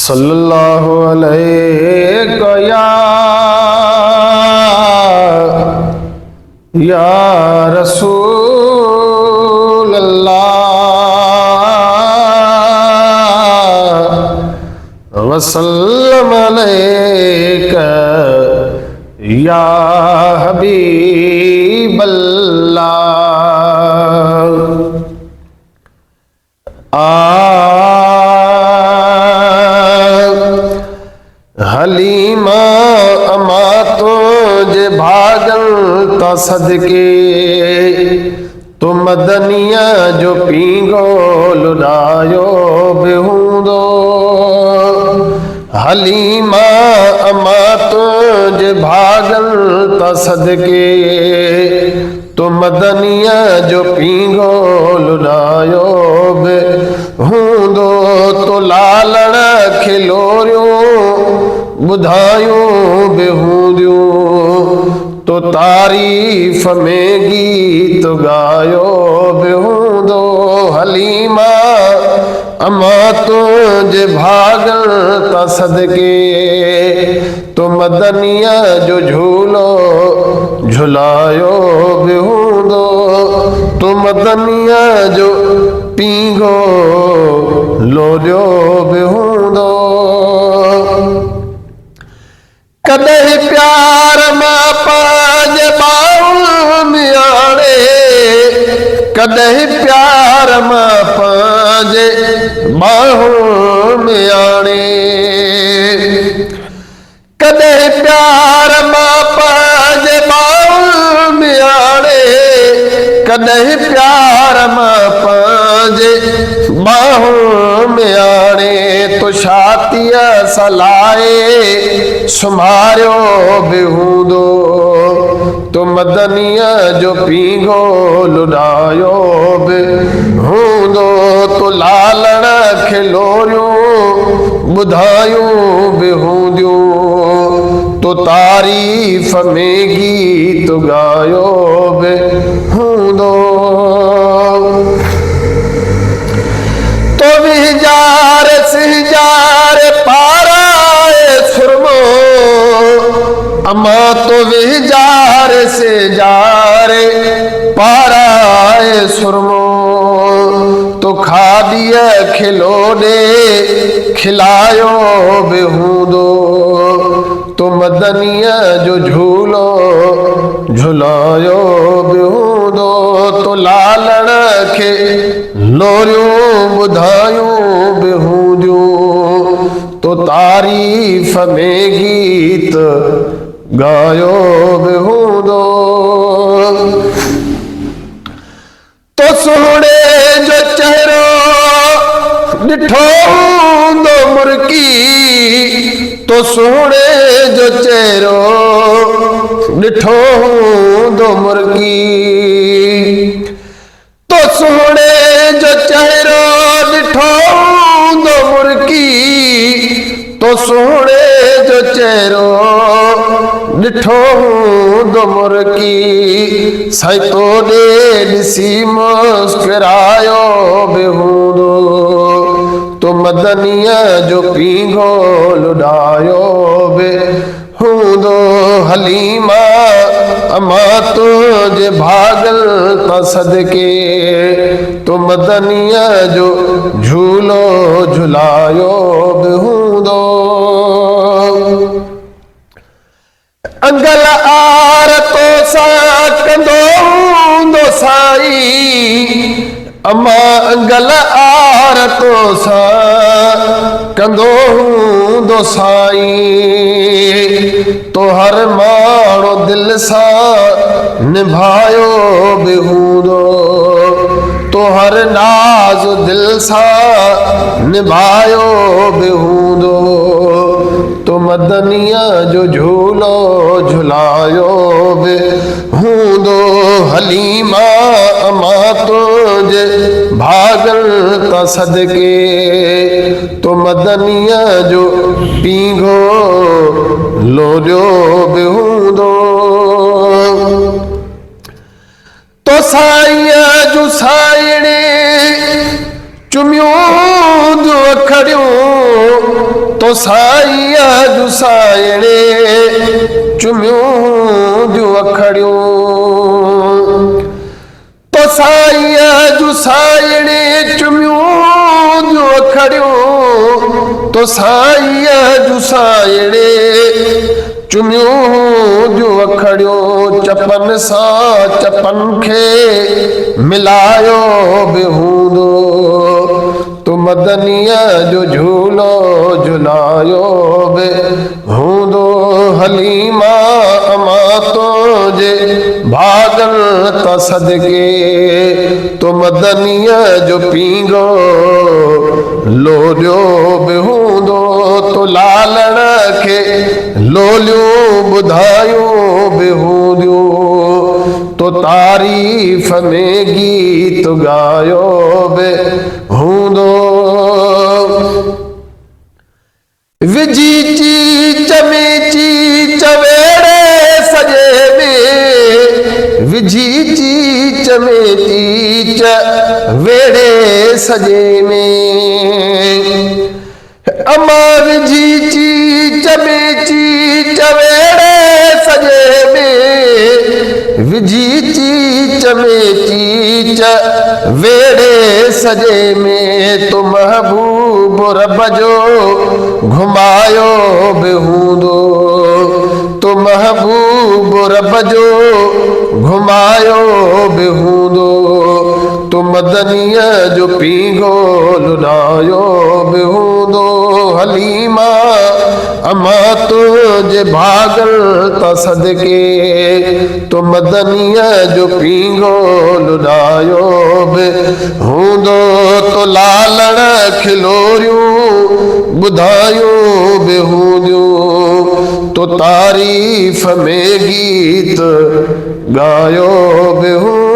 सल्लल्लाहु अलैहि या रसूल अल्लाह वसल्लम अलैका या हबीब अल्लाह। हलीमा अमा तुझे भागल ता सदके तो मदनिया जो पीगो लुडायो बेहूदो। हलीमा अमा तुझे भागल ता सदके तो मदनिया जो पीगो लुडायो बेहूदो। तो लालण खिलोरियो बुधायो बेहूदियो तो तारीफ में गीत गायो बेहूदो। हलीमा अमा तुझे भागल ता सदके तो मदनिया जो झूलो झुलायो बेहूदो। तो मदनिया जो पीगो लोरियो बेहूदो। कदे प्यार मां पांज बाउल मियाणे कदे प्यार मां पांज बाहुल मियाणे कदे प्यार मां पांज बाउल मियाणे कदे प्यार मां पांज बाहुल मियाणे। तो छातीअ सलाए सुम्हारियो बेहूदो तो मदनिया जो पीगो लुडायो बेहूदो। तो लालण खिलोरियो बुधायो बेहूदियो तो तारीफ में गीत गायो बेहूदो। तो विजार सिजार पाराए सुरमो अमा तो विजार से जारे पाराए सुरमो। तो खा दिया खिलौने खिलायो बेहूदो तो मदनिया जो झूलो झुलायो बेहूदो। तो लालण खे लोरियो बुधायो बेहूदियो तो तारीफ में गीत गायो बेहूदो। तो सोने जो चेहरो डिठो दो मुर्की तो सोने जो चेहरो डिठो दो मुर्की तो सोने जो चेहरो डिठो दो मुर्की तो सोने जो चेहरो डिठो दो मुर्की। साईं तो ॾिसी मुस्कुरायो बेहूदो तो मदनिया जो पीगो लुडायो बेहूदो। हलीमा अमा तुझे भागल ता सदके तो मदनिया जो झूलो झुलायो बेहूदो। अंगल आर तो सा कंदो हूंदो साई अमा अंगल आर तो सा कंदो हूंदो साई। तो हर माण्हू दिल सां निभायो बेहूदो तो हर नाज़ दिल सां निभायो बेहूदो। तो मदनिया जो झूलो झुलायो बेहूदो। हलीमा अमा तुझे भागल ता सदके तो मदनिया जो पीगो लोरियो बेहूदो। तो साईं जो साईणी चुमियो अखड़ियूं साईं जो साइणे चुमियूं जो अखड़ियूं तो साईं जो साइणे चुमियूं जो अखड़ियूं तो साईं जो साइणे चुमियूं जो अखड़ियूं चपन सां चपन खे मिलायो बि हूंदो तो मदनीअ जो झूलो झुलायो बि हूंदो हलीमा अमा तुंहिंजे भागल त सदके तो मदनीअ जो पींगो लोलियो बि हूंदो तो लालण खे लोलियूं ॿुधायूं बि हूंदियूं तो तारीफ़ में गीत ॻायो बि हूंदो विझी चीच में चीच वेड़े सॼे में विझी चीच में चीच वेड़े सॼे में अमा विझी चीच में चीच वेड़े सॼे में विझी चीच में चीच वेड़े सॼे में तो महबूब रब जो घुमायो बि हूंदो तो महबूब रब जो घुमायो बि हूंदो तो मदनीअ जो पींगो लुनायो बि हूंदो हलीमा अमा तुंहिंजे भागल त सदके तो मदनीअ जो पींगो लुनायो बि हूंदो तो लालण खिलोरियूं ॿुधायूं बि हूंदियूं तो तारीफ़ में गीत ॻायो बि हूंदो